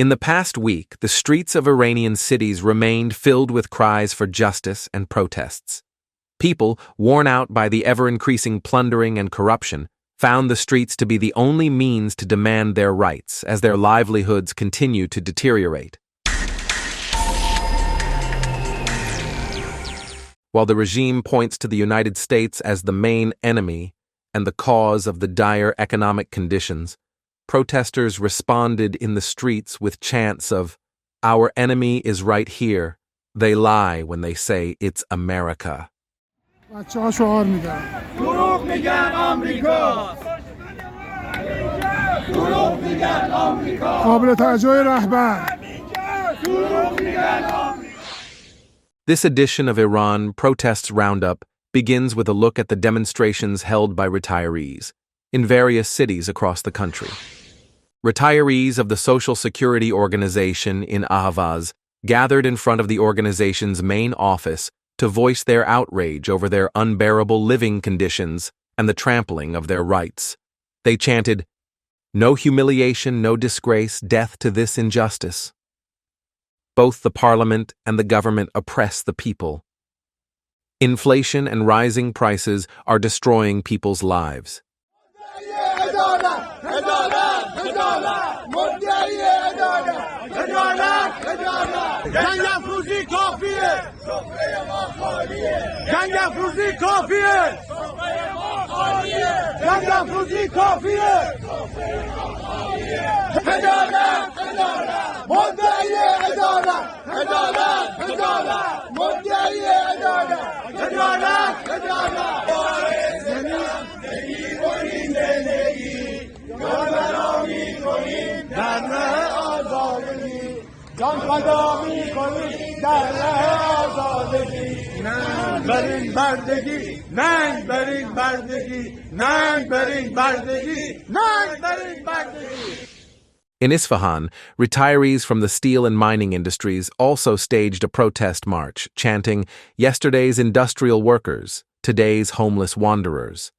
In the past week, the streets of Iranian cities remained filled with cries for justice and protests. People, worn out by the ever-increasing plundering and corruption, found the streets to be the only means to demand their rights as their livelihoods continue to deteriorate. While the regime points to the United States as the main enemy and the cause of the dire economic conditions, protesters responded in the streets with chants of, "Our enemy is right here. They lie when they say it's America." بچه‌ها شعار میدن دروغ میگن آمریکا دروغ میگن آمریکا قابل توجه رهبر دروغ میگن آمریکا. This edition of Iran Protests Roundup begins with a look at the demonstrations held by retirees in various cities across the country. Retirees of the Social Security Organization in Ahvaz gathered in front of the organization's main office to voice their outrage over their unbearable living conditions and the trampling of their rights. They chanted, "No humiliation, no disgrace, death to this injustice." Both the parliament and the government oppress the people. Inflation and rising prices are destroying people's lives. In Isfahan, retirees from the steel and mining industries also staged a protest march, chanting, "Yesterday's industrial workers, today's homeless wanderers."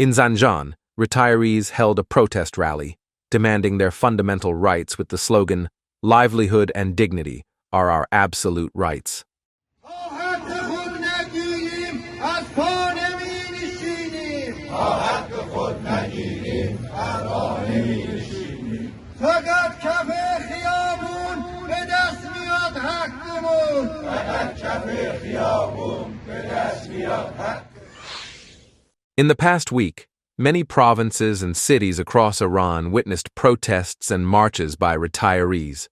In Zanjan, retirees held a protest rally, demanding their fundamental rights with the slogan, "Livelihood and dignity are our absolute rights." In the past week, many provinces and cities across Iran witnessed protests and marches by retirees.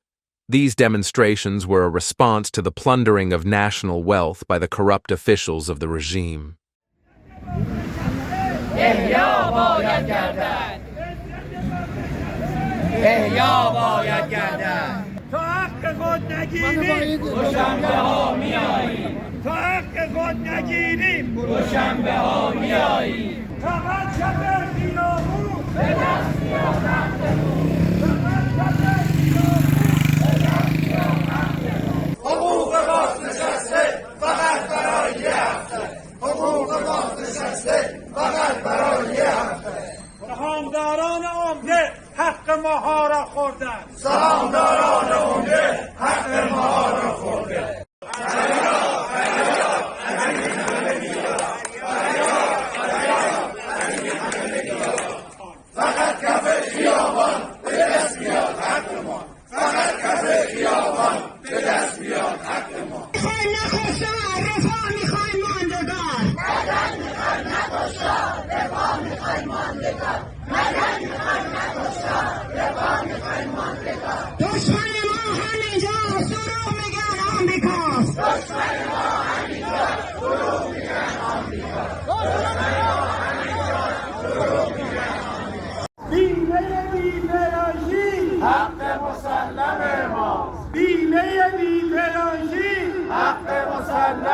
These demonstrations were a response to the plundering of national wealth by the corrupt officials of the regime. سهامداران عمده حق ما را خوردند. حق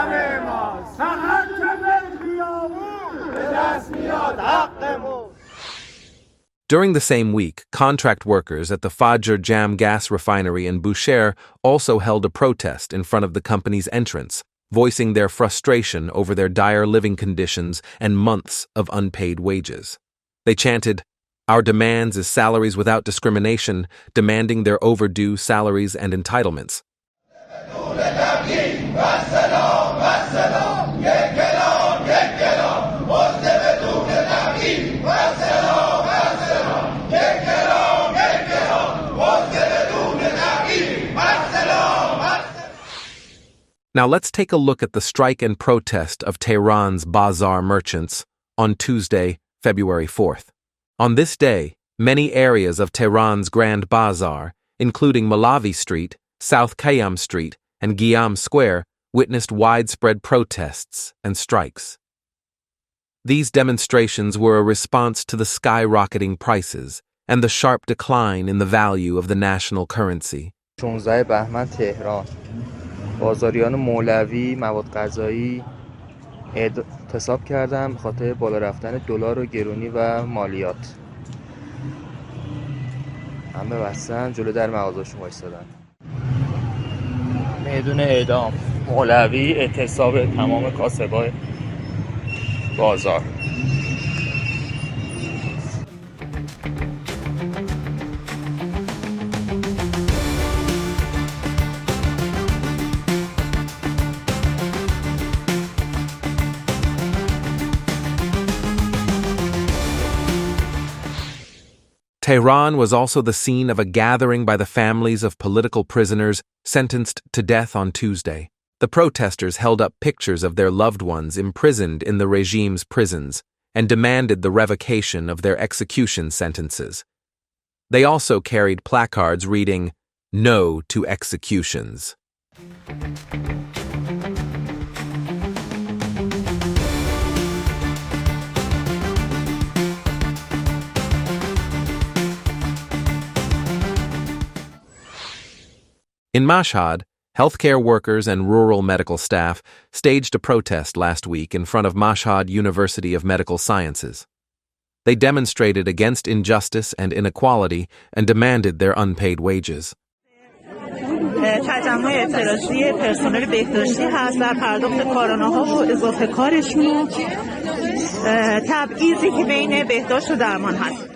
مسلم ماست. فقط کف خیابون به دست میاد حقمون. During the same week, contract workers at the Fajr Jam gas refinery in Bushehr also held a protest in front of the company's entrance, voicing their frustration over their dire living conditions and months of unpaid wages. They chanted, "Our demands is salaries without discrimination," demanding their overdue salaries and entitlements. Now let's take a look at the strike and protest of Tehran's bazaar merchants on Tuesday, February 4th. On this day, many areas of Tehran's Grand Bazaar, including Malavi Street, South Khayyam Street, and Qiyam Square, witnessed widespread protests and strikes. These demonstrations were a response to the skyrocketing prices and the sharp decline in the value of the national currency. 16 بهمن تهران بازاریان مولوی مواد غذایی اعتصاب کردند به خاطر بالا رفتن دلار و گرونی و مالیات. همه بستن جلو در مغازه‌شون وایسادن. میدون اعدام مولوی اعتصاب تمام کاسبای بازار. Tehran was also the scene of a gathering by the families of political prisoners sentenced to death on Tuesday. The protesters held up pictures of their loved ones imprisoned in the regime's prisons and demanded the revocation of their execution sentences. They also carried placards reading, "No to executions." In Mashhad, healthcare workers and rural medical staff staged a protest last week in front of Mashhad University of Medical Sciences. They demonstrated against injustice and inequality and demanded their unpaid wages. تجمع اعتراضی پرسنل بهداشتی هست در پرداخت کارانه‌ها و اضافه کارشون و تبعیضی که بین بهداشت و درمان هست.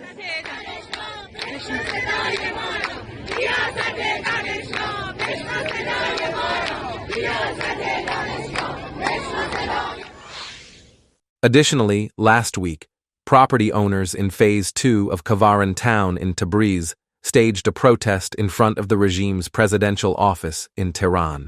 Additionally, last week, property owners in Phase 2 of Kavaran town in Tabriz staged a protest in front of the regime's presidential office in Tehran.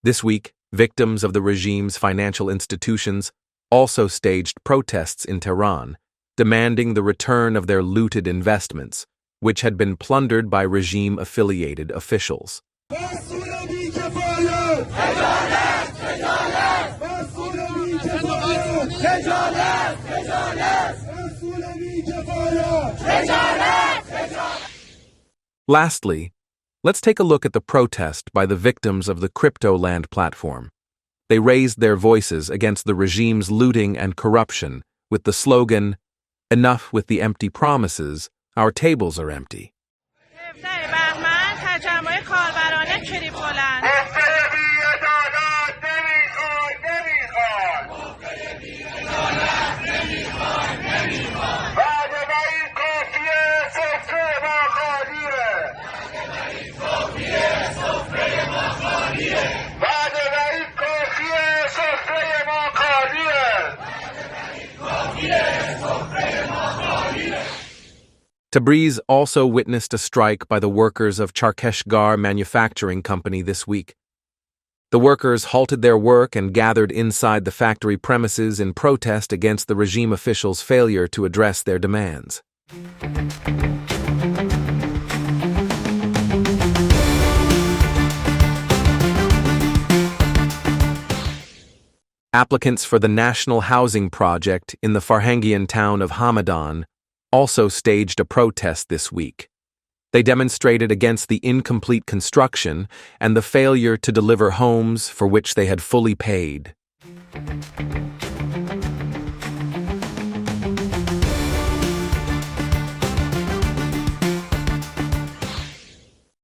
This week, victims of the regime's financial institutions also staged protests in Tehran, demanding the return of their looted investments, which had been plundered by regime-affiliated officials. Lastly, let's take a look at the protest by the victims of the crypto land platform. They raised their voices against the regime's looting and corruption with the slogan, "Enough with the empty promises, our tables are empty." Tabriz also witnessed a strike by the workers of Charkeshgar Manufacturing Company this week. The workers halted their work and gathered inside the factory premises in protest against the regime officials' failure to address their demands. Applicants for the National Housing Project in the Farhangian town of Hamadan also staged a protest this week. They demonstrated against the incomplete construction and the failure to deliver homes for which they had fully paid.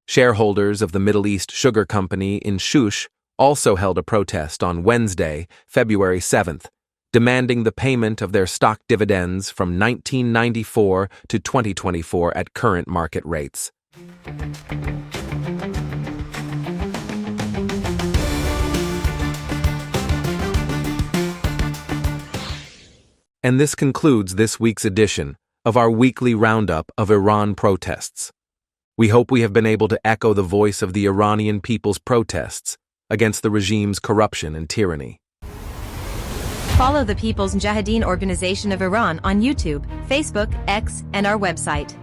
Shareholders of the Middle East Sugar Company in Shush also held a protest on Wednesday, February 7th, demanding the payment of their stock dividends from 1994 to 2024 at current market rates. And this concludes this week's edition of our weekly roundup of Iran protests. We hope we have been able to echo the voice of the Iranian people's protests against the regime's corruption and tyranny. Follow the People's Mujahideen Organization of Iran on YouTube, Facebook, X, and our website.